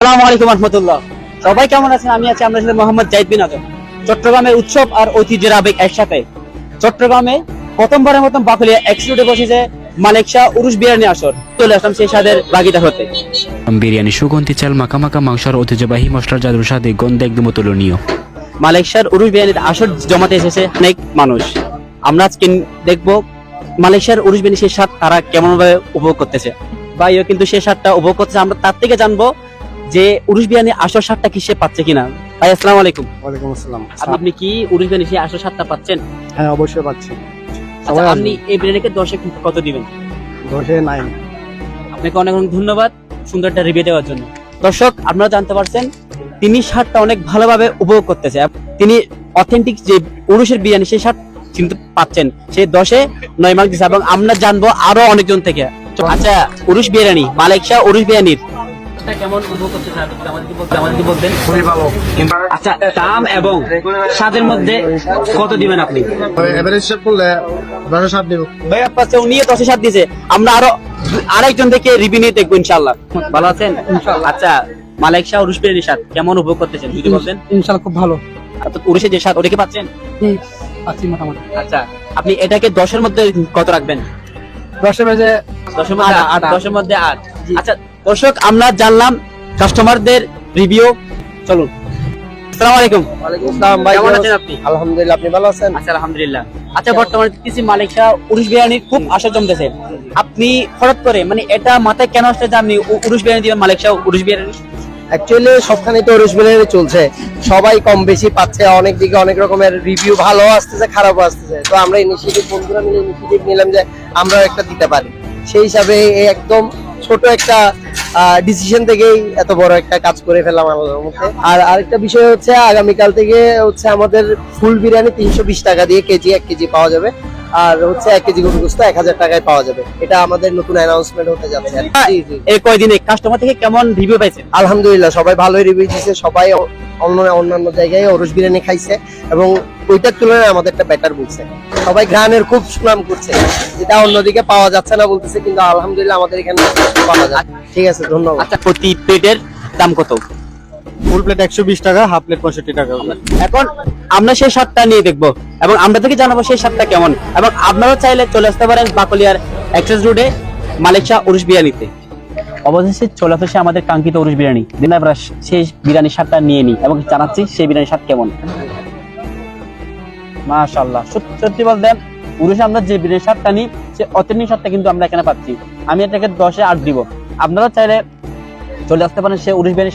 আসসালামু আলাইকুম রহমতুল্লাহ। সবাই কেমন আছেন? আমি আছি আমরা সাথে মোহাম্মদ জাহিদ বিন আজম। চট্টগ্রামের উৎসব আর ঐতিহ্যের আবেগ একসাথে। চট্টগ্রামে প্রথমবারের মতন বাকলিয়া এক্সিকিউটিভে বসেছে মালিক শাহ উরুস বিরিয়ানি আসর। চলে আসলাম সেই স্বাদের ভাগিদার হতে। বিরিয়ানি সুগন্ধি চাল মাখা মাংসর ঐতিহ্যবাহী মশলার জাদুর স্বাদে গন্ধে একদম অতুলনীয়। মালিক শাহ উরুস বিরিয়ানির আসর জমাতে এসেছে অনেক মানুষ। আমরা আজকে দেখবো মালিক শাহ উরুস বিরিয়ানি সেই স্বাদ তারা কেমন ভাবে উপভোগ করতেছে। ভাইও কিন্তু সেই স্বাদটা উপভোগ করতেছে। আমরা তার থেকে জানবো যে উরুস বিরিয়ানি আসর স্বাদটা কি সে পাচ্ছে কিনা। ভাই আসসালামু আলাইকুম। ওয়ালাইকুম আসসালাম। আপনি কি উরুস বিরিয়ানি সেই আসর স্বাদটা পাচ্ছেন? হ্যাঁ, অবশ্যই পাচ্ছি। আচ্ছা, আপনি এই বিরিয়ানিকে 10-এ কত দিবেন? 10-এ 9। আপনাকে অনেক অনেক ধন্যবাদ সুন্দর একটা রিভিউ দেওয়ার জন্য। দর্শক, আপনারা জানতে পারছেন তিনি স্বাদটা অনেক ভালোভাবে উপভোগ করতেছে। তিনি অথেন্টিক যে উরুসের বিরিয়ানি সেই স্বাদ কিন্তু পাচ্ছেন। সে 10-এ 9 মার্ক দিচ্ছে এবং আমরা জানবো আরো অনেকজন থেকে। আচ্ছা, উরুস বিরিয়ানি, মালিক শাহ উরুস বিরিয়ানির কেমন উপভোগ করতেছেন আমাদের কি বলতেন? খুবই ভালো। আচ্ছা, দাম এবং স্বাদের মধ্যে কত দিবেন আপনি? এভারেজ হিসাব করলে 10-এ 7 দেব। ভাই আপনার উনিও 10-এ 7 দিয়েছে। আমরা আরেকজন থেকে রিভিউ নিয়ে দেখবো ইনশাআল্লাহ। ভালো আছেন? আচ্ছা, মালিক শাহ উরুস বিরিয়ানির স্বাদ কেমন উপভোগ করতেছেন যদি বলতেন? ইনশাআল্লাহ খুব ভালো। উরুসের যে স্বাদ ওটা কি পাচ্ছেন? পাচ্ছি মোটামুটি। আচ্ছা, আপনি এটাকে 10-এর মধ্যে কত রাখবেন? 10-এর মধ্যে 10-এর মধ্যে 8। 10-এর মধ্যে 8। আচ্ছা দর্শক, আমরা জানলাম কাস্টমারদের রিভিউ। চলুন। আসসালামু আলাইকুম। ওয়ালাইকুম আসসালাম ভাই, কেমন আছেন আপনি? আলহামদুলিল্লাহ, আপনি ভালো আছেন? আচ্ছা, আলহামদুলিল্লাহ। আচ্ছা, বর্তমানে দেখতেছি মালিক শাহ উরুস বিরিয়ানি খুব আসর জমতেছে। আপনি হঠাৎ করে মানে এটা মাথায় কেন আসছে যে আপনি উরুস বিরিয়ানি দিবেন, মালিক শাহ উরুস বিরিয়ানি? অ্যাকচুয়ালি সবখানে তো উরুস বিরিয়ানি চলছে, সবাই কম বেশি পাচ্ছে। অনেক দিকে অনেক রকমের রিভিউ, ভালো আসতেছে খারাপও আসতেছে। তো আমরা ইনিশিয়েটিভ, বন্ধুরা মিলে ইনিশিয়েটিভ নিলাম যে আমরাও একটা দিতে পারি। সেই হিসাবে এই একদম ছোট একটা ডিসিশন থেকেই এত বড় একটা কাজ করে ফেললাম আমাদের মধ্যে। আর আরেকটা বিষয় হচ্ছে, আগামীকাল থেকে হচ্ছে আমাদের ফুল বিরিয়ানি 320 টাকা দিয়ে কেজি, 1 কেজি পাওয়া যাবে। আর হচ্ছে 1 কেজি গরুর গোশত 1000 টাকায় পাওয়া যাবে। এটা আমাদের নতুন অ্যানাউন্সমেন্ট হতে যাচ্ছে। জি জি। এই কয়দিনে কাস্টমার থেকে কেমন রিভিউ পাইছেন? আলহামদুলিল্লাহ, সবাই ভালোই রিভিউ দিয়েছে। সবাই অন্যান্য জায়গায় উরুস বিরিয়ানি খাইছে এবং ওইটার তুলনায় আমাদেরটা বেটার বলছে। সবাই ঘ্রাণের খুব সুনাম করছে, যেটা অন্যদিকে পাওয়া যাচ্ছে না বলতেছে, কিন্তু আলহামদুলিল্লাহ আমাদের এখানে পাওয়া যায়। ঠিক আছে, ধন্যবাদ। আচ্ছা, প্রতি প্লেটের দাম কত? ফুল প্লেট 120 টাকা, হাফ প্লেট 65 টাকা। এখন আমরা সেই স্বাদটা নিয়ে দেখবো এবং আমরা থেকে জানাবো সেই স্বাদটা কেমন। এবং আপনারা চাইলে চলে আসতে পারেন বাকলিয়ার এক্সেস রোডে মালিক শাহ উরুস বিরিয়ানিতে। অবশেষে চলে আসছে আমাদের কাঙ্ক্ষিত উরুস বিরিয়ানি। দিন আমরা সেই বিরিয়ানির স্বাদটা নিয়ে নিই এবং জানাচ্ছি সেই বিরিয়ানির স্বাদ কেমন। মাশাআল্লাহ, সত্যি বলতেন উরুসে আমরা যে বিরিয়ানির স্বাদটা নিই সে অথেন্টিক স্বাদটা কিন্তু আমরা এখানে পাচ্ছি। আমি এটাকে 10-এ 8 দিব। আপনারা চাইলে চলে আসতে পারেন সেই উরুস বিরিয়ানি